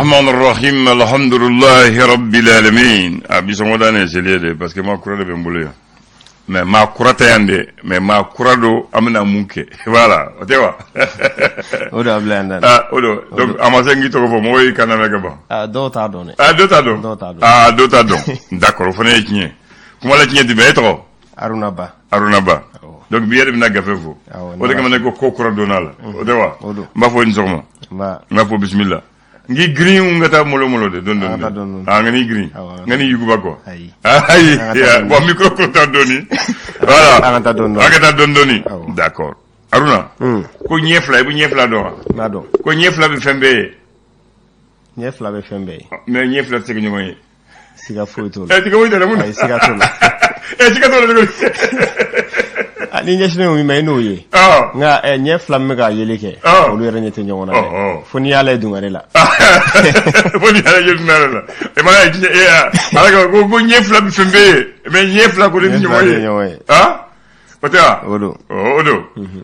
الرحمن الرحيم الحمد لله رب العالمين abisongodane selede parce que ma kurade be mbulu mais ma kurata yande mais ma kurado amna munke voilà otewa odo ablanda odo donc amasengi to ko moy kaname ke ba do ta don do ta don d'accord fone yitnie kuma la tnie dibe to aruna ba donc biere bina gafe fo odo kamane ko kurado nala otewa mba fo nzoma mba fo bismillah ngi green ngata molo de don ngani green ngani yuguba ko ay bon micro ko ta doni voilà agata don doni d'accord aruna ko nyefla bu nyefla do ko nyefla be fembe mais nyefla tege ngoy siga foito tiga woyde la mun ay siga to tiga to ni nyeshne mi may noye nga nyefla me ga yeleke o lu renyete nyona foni yala dungare la foni yala yunara la e ma ala ko nyefla bi fembe mais nyefla ko ni nyoye pata odo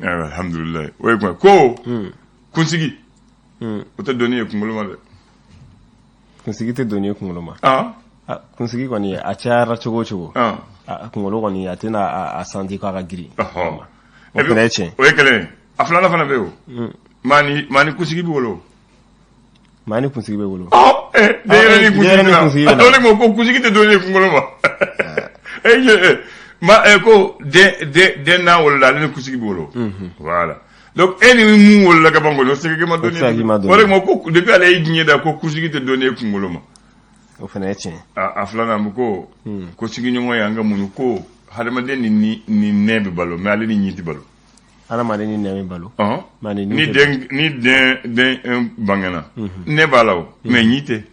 alhamdulillah way ko kunsigi o te donner kunguluma de kunsigi te donner kunguluma kunsigi ko ni a chara chogo kungolo ko ni atina a sandi ko ga giri o peneche o ekele aflana fana be o mani kusigi bi wolo de ni kusigi dole mo ko kusigi te dole kungolo ma ko de na wolo la ni kusigi bi wolo voilà donc eni mu wolo la ka bango no sigi ma doni ore mo ko depuis ala yinye da ko kusigi te dole kungolo ma o feneche aflana mu ko sigi nyongo yanga mu ko hadamade ni nebe balo mais ale ni nyiti balo ala ma ni nebe balo mani ni den bangana ne balaw mais nyite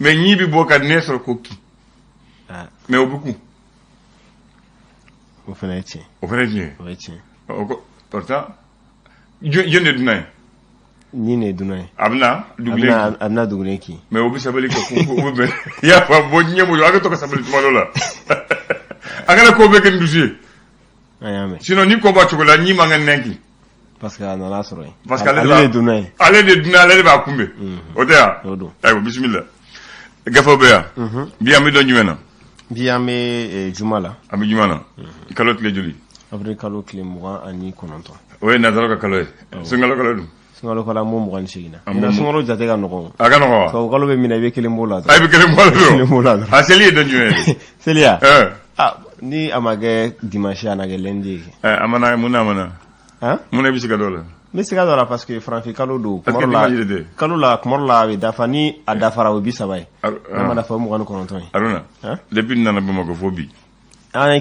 mais nyibi boka neso ko ki mais obuku o feneche ko pourtant jende dunay ni ne dunay abna dugle ki mais obi sabali ko be ya fa bo nyemo aga to ka sabali tuma lola aga ko be ken dusier ayame sinon ni ko ba to la ni manga nenki parce que na la soro parce que ale de dunay ale ba kumbe otea ayo bismillah gafo be ya bi am do nyumena bi am jumala am jumana kalot le juli après kalot le mois ani kononto we na daro ka kaloy sungalo kalodum ngalo kala mo mo sigina ina sungalo jate ga noko aga noko so galo be mina be kele mbola ay be kele mbola aseli do nyume selia ni amage dimanche anage lundi amana muna bisiga dola bisiga dola parce que franfi kalo do kalo la kumorla be dafani adafara obi sabai ama dafa mo gano konton aruna depuis nana bamako fobi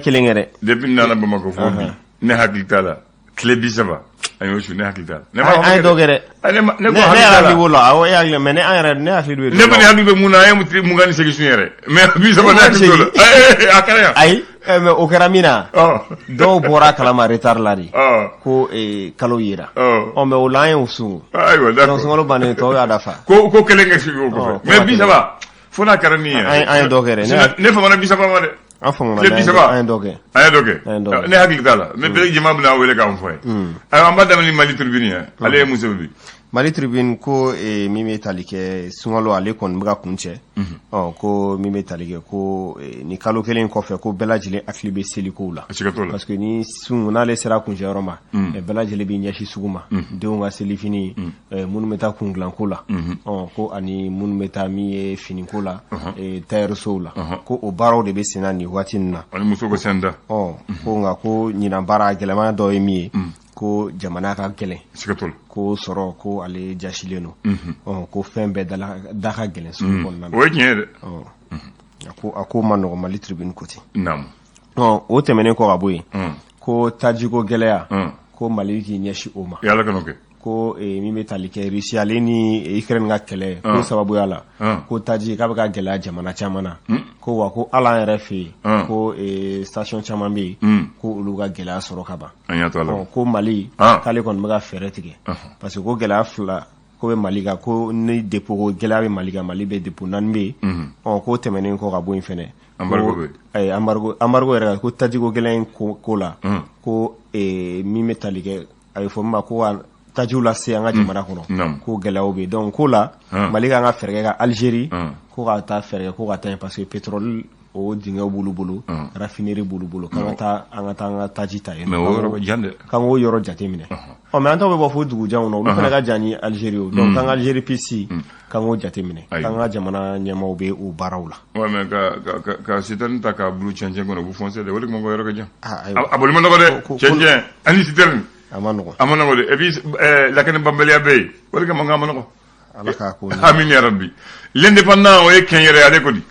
kelengere depuis nana bamako fobi ne hakitala klebi saba ayo shu ne hakita ne ay dogere ne ala wala awo ya le mene ayre ne afi do ne bani hadu be muna ay mutri mu ngani segi sunyere mais bi saba ne hakita akara ay me o karamina do bora kala ma retard lari ko kalo yira o me o lain usu ayo d'accord donc ngolo bane to ya dafa ko kelenge sigi ko mais bi saba fona karani ay dogere ne fa mana bi saba ma de afon le bisaba ay doge ne hakilta la mais be jima bna wele ka on foy ay amba damali mali tribune ale musebi mali tribune ko mimi talike sungalo ale kon buga kunche ko mimi talike ko ni kalo kelen ko fe ko belajile aklibe seliko la parce que ni sunguna le sera kunje roma belajile bi nyashi suguma deunga selifini munu meta kunglan ko la ko ani munu meta mi fini ko la tayro sola ko o baro de be sinani watinna ani muso ko senda ko nga ko nyina bara gelema do emi ko jamana ka gelen sikatol ko soro ko ale jashileno ko fembe da ka gelen so kon nan o nyede ako manogo mali tribune koti nam o temene ko gaboyi ko tajigo gelea ko mali ki nyashi oma yalla kanoke ko mi metalike Russia leni Ukraine nga kele ko sababu yala ko taji ka ba gela jamana chamana ko wa ko ala RFI ko station chamambe ko uluga gela soro kaba ko Mali kale kon maga feretige parce que ko gela fla ko be Mali ga ko ni dépôt ko gela be Mali ga Mali be dépôt nanbe ko temenen ko ga bo infene embargo era ko taji ko gela ko la ko mi metalike ay fo ma ko tajiw la se an ka jamana kɔnɔ ko gɛlɛyaw bɛ donc ko la Mali ka ka fɛɛrɛ ka Algérie ko ka taa fɛɛrɛ ko ka taa parce que pétrole o dingɛw b'olu bolo raffinerie b'olu bolo k'an ka taa an ka taji ta yen k'an k'o yɔrɔ jate minɛ mais an taw bɛ bɔ fo dugujanw na olu fana ka jan ni Algérie o donc k'an ka Algérie PC k'an k'o jate minɛ k'an ka jamana ɲɛmaaw bɛ o baaraw la mais ka citerne ta k'a bulu cɛncɛn kɔnɔ bu foncé de o de tuma ko yɔrɔ ka jan a bolo ma nɔgɔ dɛ cɛncɛn ani citerne a ma nɔgɔ de et puis lakɛnɛ banbaliya bɛ yen o de kama ma nɔgɔ ala k'a ko amin ya rabbi l'indépendant o ye kɛn yɛrɛ ale ko di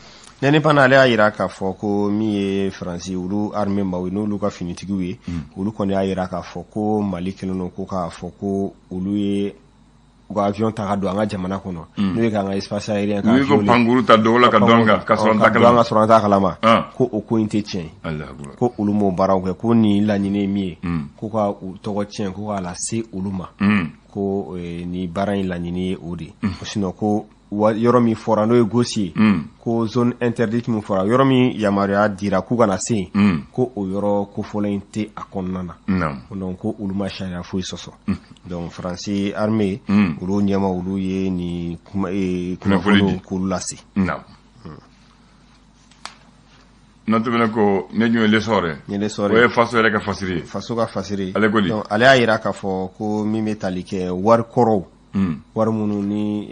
l'indépendant ale y'a yira k'a fɔ ko min ye Faransi olu armée maaw ye n'olu ka finitigiw ye olu kɔni y'a yira k'a fɔ ko Mali kɛlen don ko k'a fɔ ko olu ye u ka avion ta ka don an ka jamana kɔnɔ n'o ye k'an ka espace aérien ka ko pankuru ta dɔw la ka dɔn ka sɔrɔ an ta kalama ko o ko in tɛ tiɲɛ ko olu m'o baaraw kɛ ko nin laɲini ye min ye ko ka u tɔgɔ tiɲɛ ko k'a lase olu ma ko ni baara in laɲini ye o de sinon ko yɔrɔ min fɔra n'o ye Gossi ko zone interdite min fɔra yɔrɔ min yamaruya dira k'u kana se yen ko o yɔrɔ kofɔlen in tɛ a kɔnɔna na donc ko olu ma sariya foyi sɔsɔ donc Faransi armée olu ɲɛma olu ye ni kunnafoni k'olu lase n'o tɛmɛna ko ne ɲɔ ye lesɔrɔ o ye faso yɛrɛ ka fasiri ye faso ka fasiri ale ko di donc ale y'a yira k'a fɔ ko min bɛ tali kɛ wari kɔrɔw wari minnu ni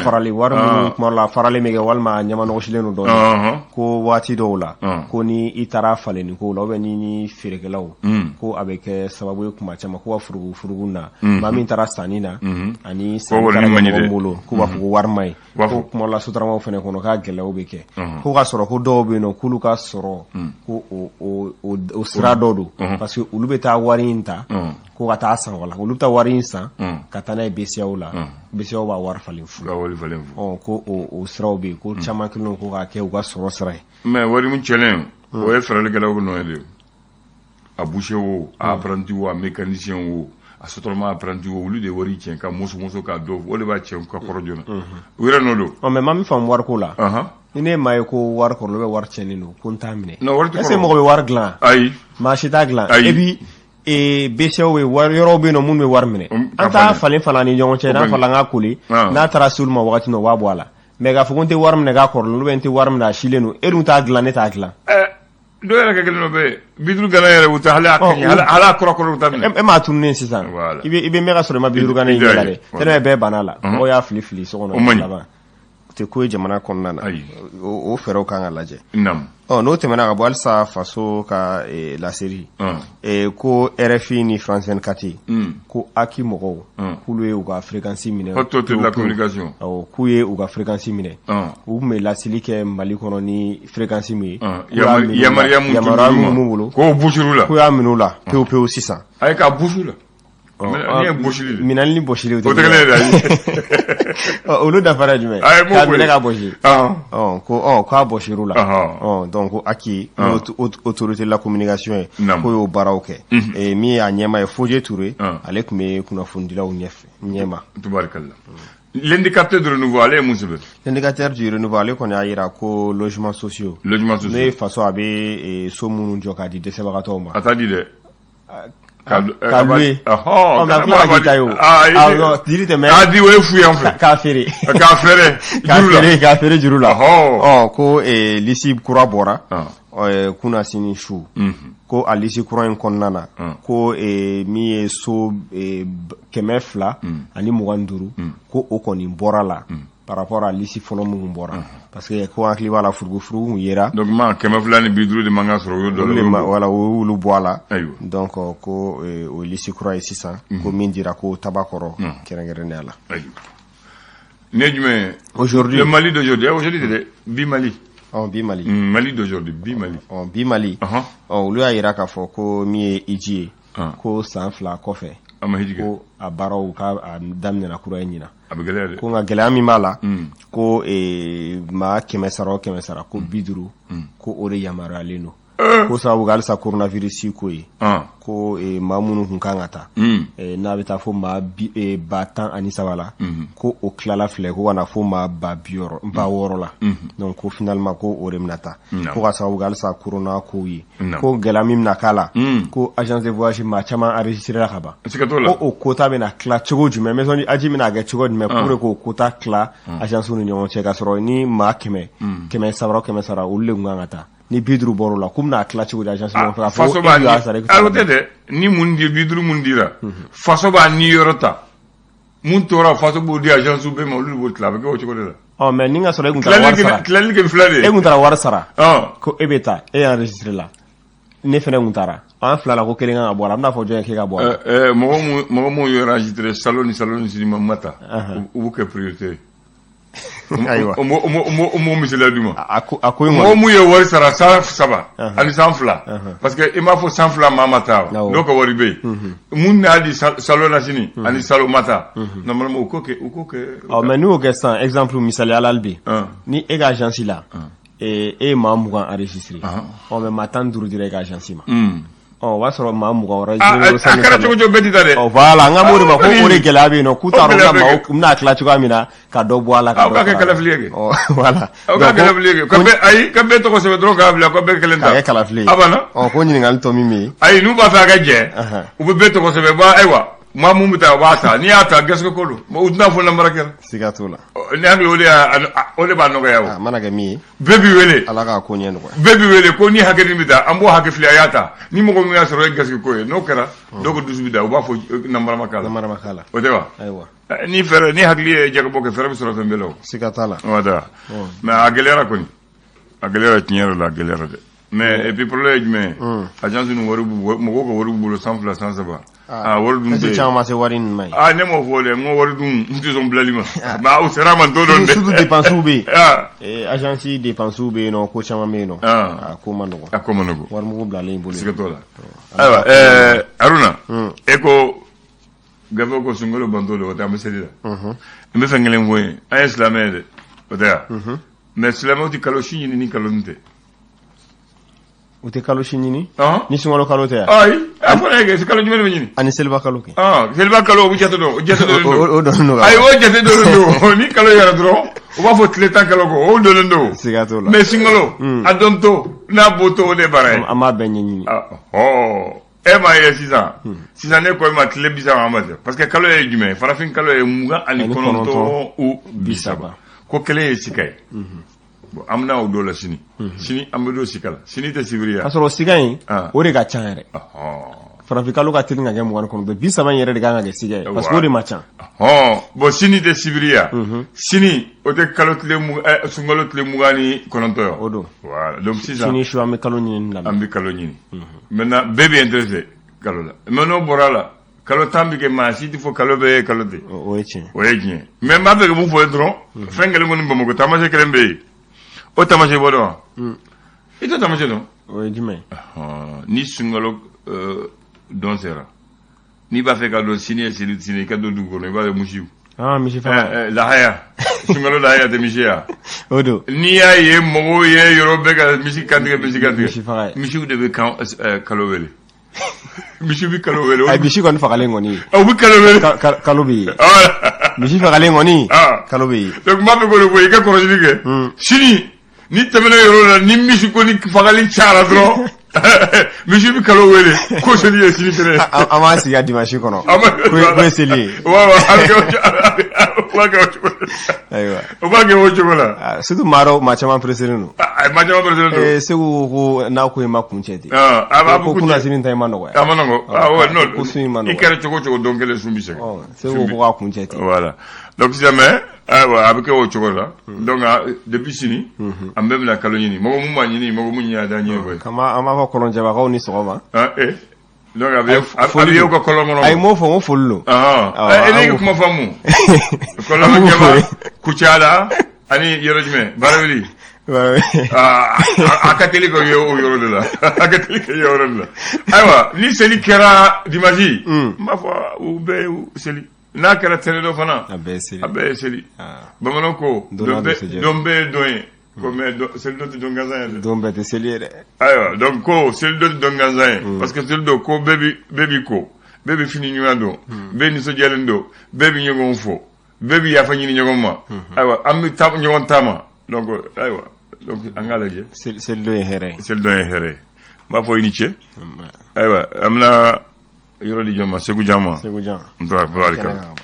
farali wari minnu kuma la farali min kɛ walima ɲama nɔgɔsilen don dɔɔnin ko waati dɔw la ko ni i taara falenni ko la ou bien ni feerekɛlaw ko a bɛ kɛ sababu ye kuma caman ko ka furugu na maa min taara sanni na ani sanni taara ɲɔgɔn bolo ko b'a fɔ ko wari ma ye ko kuma la sotaramaw fana kɔnɔ k'a gɛlɛyaw bɛ kɛ ko ka sɔrɔ ko dɔw bɛ yen nɔ k'olu ka sɔrɔ ko o sira dɔ don parce que olu bɛ taa wari in ta ko ka taa san wala olu bɛ taa wari in san ka taa n'a ye BCEAO la BCEAO b'a wari falen fu ko o siraw bɛ yen ko caman kelen ko k'a kɛ u ka sɔrɔ sira ye mais wari min cɛlen o ye fɛɛrɛlikɛlaw nɔ ye de a boucher wo a apprenti wo a mécanicien wo a sotrama apprenti wo olu de wari cɛn ka muso ka dɔ o de b'a cɛn ka kɔrɔ joona u yɛrɛ n'o don mais maa min faamu wariko la ni ne maa ye ko wari kɔrɔ bɛ wari cɛnlen don ko n t'a minɛ est-ce que mɔgɔ bɛ wari dilan ayi maa si t'a dilan et puis BCEAO ye wari yɔrɔ bɛ yen nɔ minnu bɛ wari minɛ an t'a falen ni ɲɔgɔn cɛ n'a fɔla an ka koli n'a taara se olu ma wagati min o b'a bɔ a la mais k'a fɔ ko n tɛ wari minɛ k'a kɔrɔlen ou bien n tɛ wari minɛ a silen don e dun t'a dilan ne t'a dilan dɔw yɛrɛ ka kelen dɔ bɛ yen biduru gana yɛrɛ u tɛ hali a kɔrɔ u t'a minɛ e m'a tununen sisan i bɛ mɛn ka sɔrɔ i ma biduru gana in ɲɛ la dɛ tellement bɛɛ banna la mɔgɔw y'a fili so kɔnɔ laban tɛ ko ye jamana kɔnɔna na o fɛɛrɛw kan ka lajɛ n'o tɛmɛna ka bɔ halisa faso ka laseri ko RFI ni France 24 ko aki mɔgɔw k'ulu ye u ka fréquence minɛ k'u ye u ka fréquence minɛ u tun bɛ laseli kɛ Mali kɔnɔ ni fréquence min ye yamaruya mun bolo k'o busuru la k'u y'a minɛ u la pewu sisan a ye k'a busu la minali ni bɔsili olu dafara jumɛn k'a minɛ ka bɔsi ko k'a bɔsir'u la donc ko aki autorité la communication ye ko y'o baaraw kɛ min y'a ɲɛma ye Fodje Touré ale tun bɛ kunnafonidilaw ɲɛma tubarikalla l'indicateur du renouveau ale ye mun sɛbɛn l'indicateur du renouveau ale kɔni y'a yira ko logements sociaux ne faso a bɛ so minnu jɔ k'a di dɛsɛbagatɔw ma a t'a di dɛ ka louer diri tɛmɛ a di o ye fu yan fɛ k'a feere k'a feere juru la ko lisi kura bɔra kunna sini su ko a lisi kura in kɔnɔna na ko min ye so 200 ani 25 ko o kɔni bɔra la par rapport à lisi fɔlɔ minnu bɔra parce que ko hakili b'a la furugu yera donc 200 ni 50 de man ka sɔrɔ o dɔ voilà o olu bɔ a la donc ko o lisi kura ye sisan ko min dira ko tabakɔrɔ kɛrɛnkɛrɛnnenya la ne jumɛn aujourd'hui le Mali d'aujourd'hui de bi Mali bi Mali Mali d'aujourd'hui bi Mali bi Mali olu y'a yira k'a fɔ ko min ye hiji ye ko san 2 kɔfɛ ko a baaraw ka daminɛna kura ye ɲina ko nka gɛlɛya min b'a la ko maa 100 sara o 100 sara ko 50 ko o de yamaruyalen don ko sababu galsa coronavirus ko yi ko maa minnu kun kan ka taa n'a bɛ taa fo maa 13 la ko o tilala filɛ ko kana fo maa 60 la donc ko finalement ko o de bɛna taa ko ka sababu galsa corona ko ye ko gɛlɛya min bɛna k'a la ko agence de voyage maa caman enregistré la ka ban ko o quota bɛna tila cogo jumɛn maison du aji bɛna kɛ cogo jumɛn pour que o quota tila agence ni ɲɔgɔn cɛ ka sɔrɔ ni maa 100 100 olu de kun kan ka taa ni 50 bɔr'o la k'u bɛna tila cogo di agence ɲɔgɔn fɛ faso b'a ni mun di 50 mun dira faso b'a ni yɔrɔ ta mun tora faso b'o di agence bɛɛ ma olu de b'o tila a bɛ kɛ o cogo de la mais ni ka sɔrɔ e kun taara wari sara tilali kɛ fila de e kun taara wari sara ko e bɛ taa e enregistré la ne fɛnɛ kun taara an fila la ko kelen kan ka bɔ a la a bɛna fɔ jɔn ye k'e ka bɔ a la mɔgɔ mun y'o enregistré salon ni sinima ma ta u b'u kɛ priorité ayiwa o misaliya d'u ma a ko mɔgɔ mun ye wari sara 100 ani 100 parce que i m'a fɔ 100 maa ma taa n'o ka wari bɛ yen mun n'a di salon na sini ani salon ma taa normalement u k'o kɛ mais n'u y'o kɛ sisan exemple misaliya la hali bi ni e ka agence la e ye maa 20 enregistré mais maa 15 dira e ka agence ma o b'a sɔrɔ maa 20 wɛrɛ a kɛra cogo bɛɛ tɛ taa dɛ voilà n ka m'o de ma ko o de gɛlɛya bɛ yen nɔ k'u t'a dɔn maaw bɛna tila cogoya min na ka dɔ bɔ a la aw ka kɛ kalafili ye voilà aw ka kalafili ye ka bɛɛ tɔgɔ sɛbɛn dɔrɔn k'a bila ko bɛɛ kelen ta ka kɛ kalafili ye a banna ko ɲininkali tɔ min bɛ yen ayi n'u b'a fɛ a ka jɛ u bɛ bɛɛ tɔgɔ sɛbɛn ayiwa maa mun bɛ taa u b'a ta n'i y'a ta garisɛgɛ ko don u tɛna fɔ lamara kɛ siga t'o la ni hakili o de b'a nɔgɔya o a mana kɛ min ye bɛɛ b'i wele ala k'a ko ɲɛ nɔgɔya bɛɛ b'i wele ko ni hakɛ min bɛ taa an b'o hakɛ fili a y'a ta ni mɔgɔ min y'a sɔrɔ ye garisɛgɛ ko ye n'o kɛra dɔw ko dusu bɛ da u b'a fɔ namara ma k'a la o tɛ wa ayiwa ni hakili ye jagabɔ kɛ fɛrɛ bɛ sɔrɔ fɛn bɛɛ la o siga t'a la o tɛ mais a gɛlɛyara kɔni a gɛlɛyara tiɲɛ yɛrɛ la a gɛlɛyara dɛ mais et puis problème ye jumɛn ye agence ni wari mɔgɔw ka wari b'u bolo 100 100 wari dun tɛ caman ma se wari nin ma ye ne m'o fɔ dɛ n ko wari dun n tɛ sɔn bilali ma mais aw sera a ma n t'o dɔn dɛ surtout dépenses bɛ yen agence dépenses bɛ yen nɔ ko caman bɛ yen nɔ a ko ma nɔgɔn wari mugu bilalen i bolo siga t'o la ayiwa Haruna e ko gafe ko sunkalo bantɔ de o tɛ an bɛ seli la n bɛ fɛn kelen fɔ ye an ye silamɛ ye dɛ o tɛ yan mais silamɛw tɛ kalosi ɲini ni kaloni tɛ o tɛ kalosi ɲini ni sunkalo kalo tɛ yan ayi a fɔra ye kɛ kalo jumɛn de bɛ ɲini ani seliba kalo kɛ seliba kalo o jate dɔ o dɔnnen don ayi o jate dɔnnen don ni kalo yɛrɛ dɔrɔn u b'a fɔ tile 10 kalo kɔ o dɔnnen don siga t'o la mais sunkalo a dɔn to n'a bɔ to o de baara ye an b'a bɛɛ ɲɛɲini e m'a ye sisan ne ko e ma tile 30 ma tɛ parce que kalo ye jumɛn ye farafin kalo ye 29 ou 30 ko kelen ye sika ye an bɛna o don la sini an bɛ don sika la sini tɛ sibiri k'a sɔrɔ sika in o de ka ca yɛrɛ farafin kalo ka teli ka kɛ 29 30 in yɛrɛ de kan ka kɛ sika ye parce que o de ma ca bon sini tɛ sibiri ya sini o tɛ sunkalo tile 29 ye o don voilà donc sisan sini su an bɛ kalo ɲini la an bɛ kalo ɲini maintenant bɛɛ bɛ intéressé kalo la mais n'o bɔra la kalo 10 bɛ kɛ maa si tɛ fɔ kalo bɛ ye kalo tɛ o ye tiɲɛ mais n b'a fɛ ka mun fɔ ye dɔrɔn fɛn kelen kɔni Bamakɔ tamasiyɛn kelen bɛ yen o tamasiyɛn bɔ dɔn wa i tɛ tamasiyɛn dɔn o ye jumɛn ni sunkalo dɔn sera n'i b'a fɛ ka dɔn sini ye sini i ka don dugu kɔnɔ i b'a ye misiw misi faga lahaya sunkalo lahaya tɛ misi ya o don n'i y'a ye mɔgɔw ye yɔrɔ bɛɛ ka misi kantigɛ misiw de bɛ kalo wele misi bɛ kalo wele misi kɔni fagalen kɔni u bɛ kalo wele kalo bɛ yen misi fagalen kɔni kalo bɛ yen donc n b'a fɛ k'o de fɔ i ka kɔlɔsili kɛ sini ni tɛmɛna yɔrɔ la ni misi kɔni fagali cayara dɔrɔn misi bɛ kalo wele ko seli ye sini tɛnɛ an b'a sigi a dimanche kɔnɔ ko ye seli ye o b'a kɛ o cogo la surtout maa caman preselen don maa caman preselen don Segu ko n'a ko i ma kun cɛ ten a b'a fɔ ko kunna sini ta i ma nɔgɔya a ma nɔgɔ ko sun in ma nɔgɔya i kɛra cogo cogo don kelen sun bɛ sɛgɛn Segu ko k'a kun cɛ ten voilà donc sisan mais ayiwa a bɛ kɛ o cogo la donc depuis sini an bɛɛ bɛna kalo ɲini mɔgɔ mun b'a ɲini mɔgɔ mun ɲɛ da ɲɛ koyi an b'a fɔ kɔlɔnjɛbagaw ni sɔgɔma donc a bɛ y'o ka kɔlɔn kɔnɔ a ye m'o fɔ n ko foli don ne ka kuma faamu kɔlɔnjɛba Kucala ani yɔrɔ jumɛn Barawuli a ka teli ka ye o yɔrɔ de la a ka teli ka ye o yɔrɔ de la ayiwa ni seli kɛra dimanche n b'a fɔ u bɛɛ ye seli n'a kɛra tɛnɛ dɔ fana a bɛɛ ye seli bamananw ko dɔn bɛɛ ye dɔn ye ko mais seldo to donganzan do mbete seliere aywa donc ko seldo to donganzan parce que seldo ko bebi ko bebi fini nyuado be ni so jelendo bebi nyogon fo bebi ya fa nyini nyogon ma aywa ammi tam nyogon tama donc aywa donc angala je seldo e here ma fo iniche aywa amna yoro di joma segu jama ndo baraka